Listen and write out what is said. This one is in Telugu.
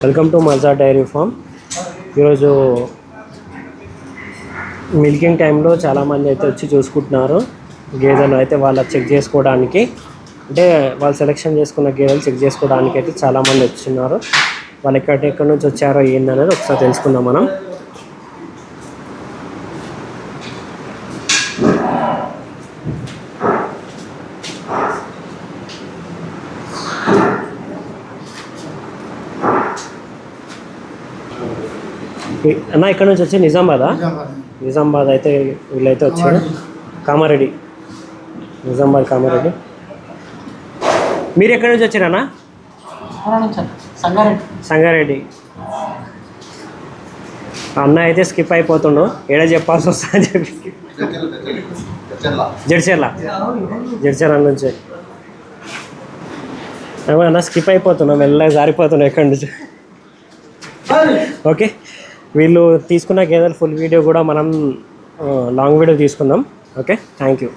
వెల్కమ్ టు మజా డైరీ ఫామ్. ఈరోజు మిల్కింగ్ టైంలో చాలామంది అయితే వచ్చి చూసుకుంటున్నారు గేదెలు అయితే వాళ్ళ చెక్ చేసుకోవడానికి, అంటే వాళ్ళు సెలెక్షన్ చేసుకున్న గేదెలు చెక్ చేసుకోవడానికి అయితే చాలామంది వచ్చిన్నారు. వాళ్ళు ఎక్కడి నుంచి వచ్చారో ఏందనేది ఒకసారి తెలుసుకుందాం మనం. అన్న ఇక్కడ నుంచి వచ్చి నిజామాబాద్ అయితే వీళ్ళైతే వచ్చాడు. కామారెడ్డి, నిజామాబాద్ కామారెడ్డి. మీరు ఎక్కడి నుంచి వచ్చారన్నా? సంగారెడ్డి. అన్న అయితే స్కిప్ అయిపోతుండు, ఏడ చెప్పాల్సి వస్తా అని చెప్పి. జడ్చర్ల నుంచి అన్న స్కిప్ అయిపోతున్నాం, మెల్లగా జారిపోతున్నాం ఎక్కడి నుంచి. ఓకే, వీళ్ళు తీసుకున్న గేదెల ఫుల్ వీడియో కూడా మనం లాంగ్ వీడియో తీసుకుందాం. Okay, thank you.